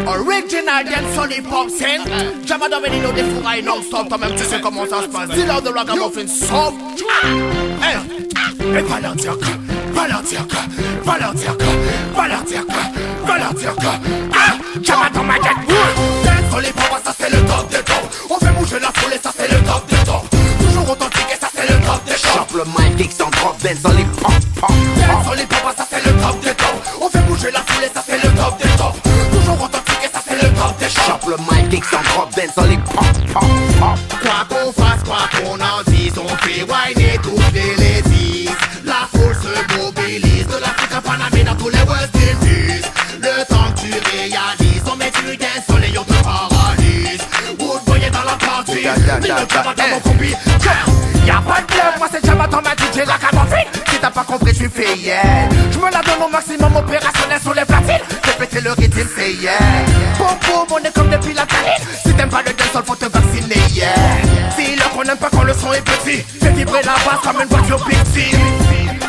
Original dancehall hip-hop scene. Jama Domenino des fourrailles non-stop. Toi-même tu sais comment ça se passe. Dis-leur de ragamuffin soft. Et Valentiaca, Valentiaca, Valentiaca, Valentiaca, Valentiaca. Jama dans ma tête. Dancehall hip-hop, ça c'est le top des tops. On fait bouger la foule et ça c'est le top des tops. Toujours authentique et ça c'est le top des tops. Chope le mic, kick sans drop, dancehall hip-hop. Dancehall hip-hop, ça c'est le top des tops. On fait bouger la foule et ça c'est le top des tops. Toujours authentique et ça c'est le top des tops. Chope le mic, kick sans drop, dancehall hip-hop. Quoi qu'on fasse, quoi qu'on en dise, on fait whiner toutes les ladies. La foule se mobilise, de l'Afrique à Panama dans tous les West Indies. Le temps que tu réalises, on met du dancehall et on te paralyse. Woodboy est dans la partie, Nino Jama dans mon combi. Y'a pas de blague, moi c'est Jama dans ma DJ la ragamuffin. Si t'as pas compris, je suis fait yeah. Je me la donne au maximum opérationnel sur les platines. J'ai pété le rythme, c'est yeah. Boum boum, on est comme depuis la canine. Si t'aimes pas le dancehall, faut te vacciner, yeah. Dis-leur qu'on n'aime pas quand le son est petit. Fais vibrer la basse comme une voiture pixie.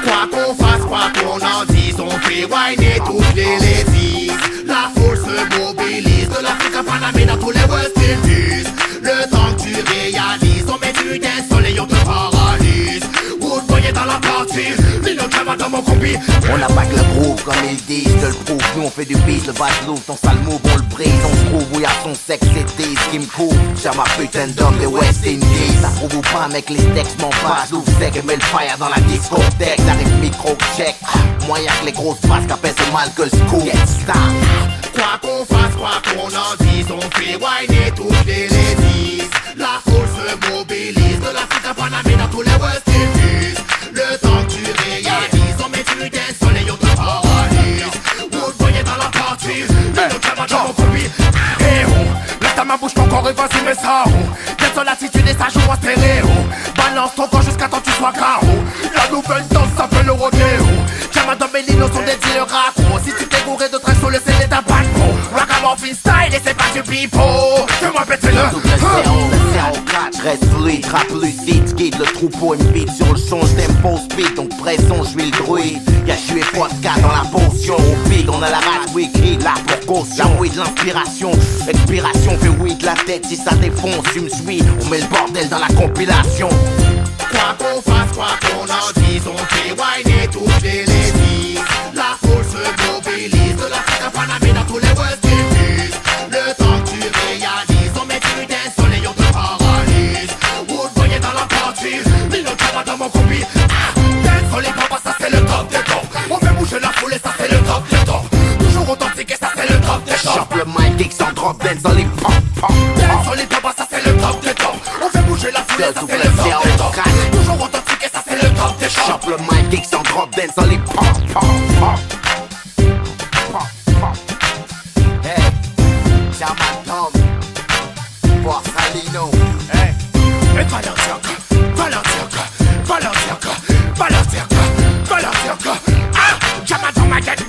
Quoi qu'on fasse, quoi qu'on en dise, on fait whiner toutes les ladies. La foule se mobilise, de l'Afrique à Panama dans tous les West Indies. Le temps que tu réalises, on met du dancehall et on te paralyse. Woodboy est dans la partie, Nino Jama dans mon combi. On n'a pas que le groove comme ils disent, je te le prouve. Nous on fait du beat, le vibe lourd, ton sale move on le brise. On se trouve où y'a son sexe, c'est ce qui me couvre. J'ai ma putain d'homme des West Indies. Ça prouve ou pas mec, les textes m'en passent. J'ouvre sec et mets le fire dans la discothèque. J'arrive micro check, moyen que les grosses phrases qu'appellent c'est mal que le scoop. Get stop. Quoi qu'on fasse, quoi qu'on en dise, on fait whiner toutes les ladies. La foule se mobilise, de l'Afrique à Panama dans tous les West Indies. Le temps que tu réalises, on met du dancehall et on te paralyse. Woodboy est dans la partie, Nino Jama dans mon combi. Eh oh, laisse ta main bouge ton corps et vas-y mets ça oh. Dancehall l'attitude et ça joue en stéréo. Balance ton corps jusqu'à temps que tu sois KO. La nouvelle danse s'appelle le rodéo. Jama Domenino sont des dealers raccros. Si tu t'es gouré de trash sur le CD d'un bad pro. Ragamuffin style et c'est pas du pipo. Fais-moi péter le reste fluide, rap lucide, guide le troupeau et me vide sur le son, tempo speed, donc pression, je suis le druide. Y'a je suis vodka dans la potion, au big, on a la rage, wiki, là pour caution. La oui de l'inspiration, expiration, fait oui de la tête si ça défonce, tu me suis, on met le bordel dans la compilation. Quoi qu'on fasse, quoi qu'on en dise, on fait whiner toutes les ladies. La foule se mobilise, de l'Afrique à Panama dans tous les West Indies. Le temps que tu réalises, on met du dancehall et on te paralyse. Woodboy est dans la partie, Nino Jama dans mon combi. Dancehall hip-hop, ça c'est le top des tops. On fait bouger la foule et ça c'est le top des tops. Toujours authentique et ça c'est le top des tops. Chope le mic, kick sans drop, dancehall hip-hop. Dancehall hip-hop, ça c'est le top des tops. On fait bouger la foule et ça c'est le top des tops. Toujours authentique et ça c'est le top des tops. Chope le mic, kick sans drop, dancehall hip-hop. Hey, Jama Tom, Borsalino. Hey, et Valentiaca, Valentiaca, Valentiaca, Valentiaca, Valentiaca. Jama dans ma tête.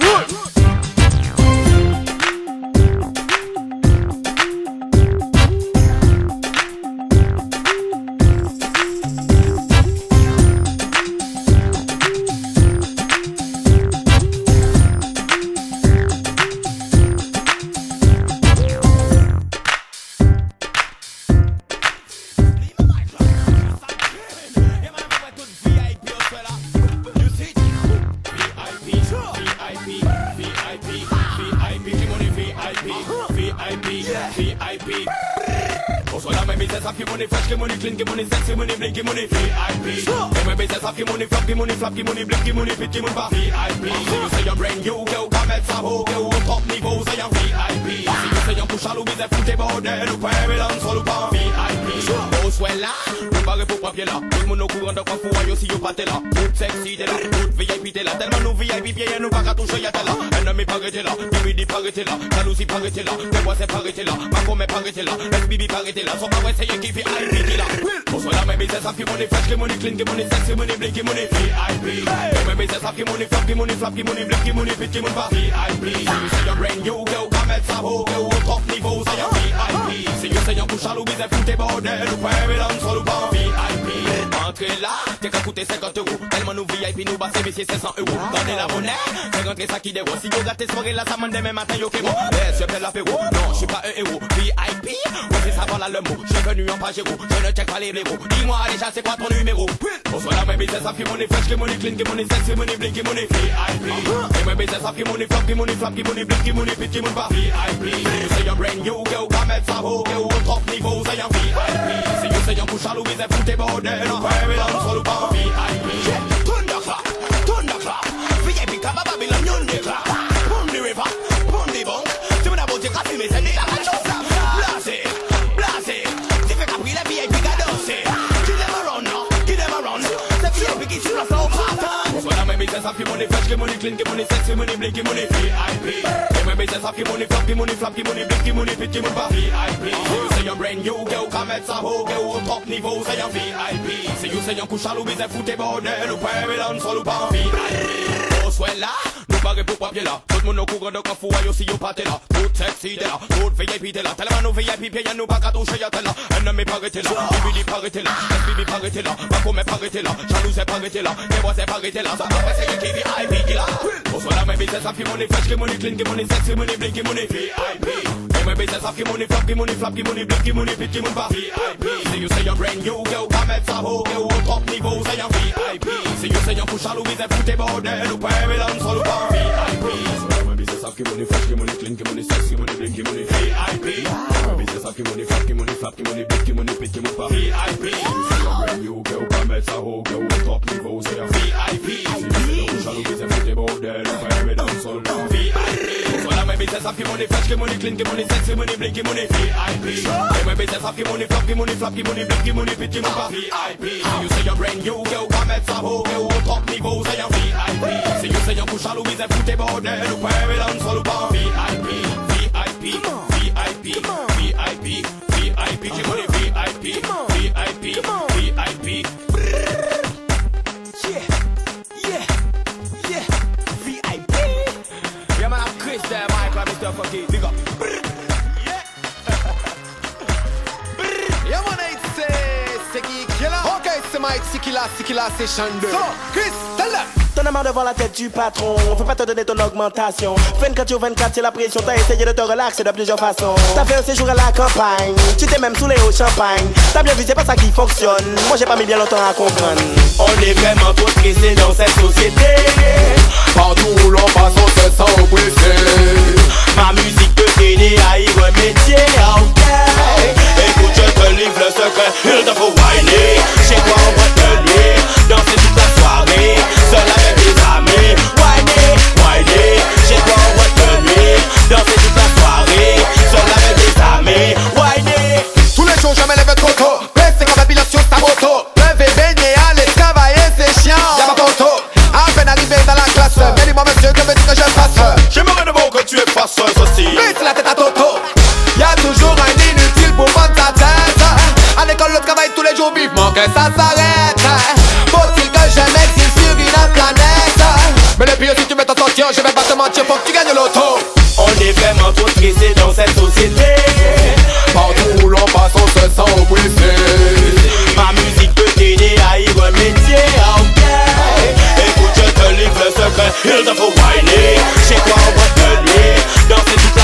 Give money, fresh, give money, clean, give money, sexy money, blink, give money, VIP. Give me business, give money, flop, give money, flop, give money, blink, give money, fit, give money, VIP. Si you say you're brand new, girl, come at sa ho, girl, top niveau, say you're VIP. Si you say you're push à l'oubli, c'est fouté bordel, ou pas, mais dans sol ou pas, VIP. Oh, soit là, vous barrez pour papier là, tout le monde au courant de quoi faut ailleurs si you pas t'es là. Tout sexy, t'es là, tout VIP, t'es là, tellement nous VIP, vieille, nous pas qu'à toucher, y'a t'es là. Ennemi paraît-il là, Bibi paraît-il là, jalousie paraît-il là, moi c'est paraît-il là, ma commère paraît-il là, SBB paraît-il là, son pas ouais, c'est qui fait IP là. On soit là, mais business, give money, fresh, give money, clean, give money, sexy money, blink, give money, VIP. Mais business, give money, flop, give money, flop, give money, blink, give money, fit, give money, VIP. You say you're brand new, girl, come at sa ho, girl, top niveau, say you're VIP. Si you say you're push à l'oubli, c'est fouté bordel, ou pas, mais dans sol ou pas, VIP. Entrez là, t'es qu'à coûter 50 €, tellement nous VIP, puis nous passer messieurs 500 euros. Donnez la monnaie, fais rentrer ça qui déroule. Si vous gâtez soirée là, ça m'en demain matin, yo, bon. Laisse, je fais l'apéro. Non, je suis pas un héros. VIP, ouais, c'est ça, voilà le mot. J'ai venu en pagéro, je ne check pas les blaireaux. Dis-moi déjà, c'est quoi ton numéro? Bonsoir, la même business, ça fait money fresh, qui money clean, qui money sexy, money blink, qui money VIP. Et même business, ça fait money flop, qui money flap, qui money blink, qui money pit, qui money pas VIP. C'est un brand new, girl, pas mettre ça haut, girl, au top niveau, c'est un VIP. C'est un couche à Louis, c'est fouté bordel, on peut aimer dans le sol ou pas VIP. Thunderclap, VIP, kaba Babylon, yon déclap. Pound the river, pound the bunk. Tu m'as beau dire qu'à filmer, c'est déjà la chose. Blasé, blasé. Tu fais qu'après les VIP qu'à danser. Give them a run, give them a run. C'est VIP qui sur la flow, pattern. Soit la même business, ça fait money fresh, qui money clean, qui money sexy, money blink, qui money VIP. Et même business, ça fait money flop, qui money flap, qui money blink, qui money pit, qui money pas VIP. C'est un brand new, girl, qu'à mettre ça haut, girl, au top niveau, c'est un VIP. C'est un couche à Louis, c'est fouté bordel, ou pas aimer dans le sol ou pas VIP. Oh, soit là. Pareil pour papier là, tout le monde au courant de quand faut aille aussi au pâté là. Tout sexy t'es là, tout VIP t'es là. Tellement nous VIP paye nous pas qu'à toucher y'a t'es là. Un homme est pas arrêté là, BBD pas arrêté là, SBB pas arrêté là, Baco mais pas arrêté là, Jaloux c'est pas arrêté là, les bois c'est pas arrêté là. Ça va passer qui VIP qui là. On soit la même business, ça fait money fresh, qui money clean, qui money sexy, money blink, qui money VIP. Et même business, ça fait money flop, qui money flap, qui money blink, qui money pit, qui money pas VIP. C'est you say you're brand new, girl, pas mettre ça haut, girl, au top niveau, c'est un VIP. C'est you say you're couche à Louis, c'est fouté bordel, ou pas aimer dans le sol ou pas VIP. My business have money fresh, money clean, money sexy, money blink, money VIP. My business have money flap, money flap, money blink, money pit, money pas VIP. C'est un brand new girl, pas mettre ça haut, girl, au top niveau, c'est un VIP. C'est un couche c'est fouté bordel, pas aimer dans le sol, VIP. Voilà, my business have money fresh, money clean, money sexy, money blink, money VIP. Et my business have money flap, money flap, money blink, money pit, money pas VIP. You say you're brand new girl, pas mettre ça haut, girl, au top niveau, c'est un VIP. C'est you say you're couche à Louis, c'est fouté bordel. Babylon solo bar VIP, VIP, VIP, VIP, VIP, qui money VIP, VIP, VIP. Yeah, yeah, yeah, VIP. Yeah man, I'm Chris there, Michael, Mr. Funky, big up. Yeah man, c'est qui est là? Ok, c'est Mike, c'est qui là, c'est Chandler. So, Chris, tell them. T'en as marre de voir la tête du patron, on peut pas te donner ton augmentation. 24 sur 24 c'est la pression, t'as essayé de te relaxer de plusieurs façons. T'as fait un séjour à la campagne, tu t'es même saoulé au champagne. T'as bien vu c'est pas ça qui fonctionne, moi j'ai pas mis bien longtemps à comprendre. On est vraiment trop stressé dans cette société. Partout où l'on passe on se sent oppressé. Ma musique peut t'aider à y remédier, ok. Écoute je te livre le secret, il te faut whiner. Chez toi on va te lier, danser toute la soirée. Seul avec des amis, whiner, chez toi on va te nuire. Danser toute la soirée, seul avec des amis, whiner. Tous les jours je me lève trop tôt, c'est comme la pilote sur ta moto. Lever, baigner, aller travailler c'est chiant. Y'a ma photo, à peine arrivé dans la classe. Mais dis-moi monsieur, que veux-tu que je fasse? J'aimerais de bon que tu es face ceci. Mais c'est la tête à Toto. Y'a toujours un inutile pour vendre ta tête. À l'école le travail tous les jours vivement que ça s'arrête. Faut-il que je m'exile sur une planète? Mais le pire si tu mets attention, je vais pas te mentir, faut que tu gagnes l'auto. On est vraiment trop stressé dans cette société. Partout où l'on passe on se sent oppressé. Ma musique peut t'aider à y remédier, ok. Écoute je te livre le secret, il te faut whiner. Chez toi on va te lier, danser toute la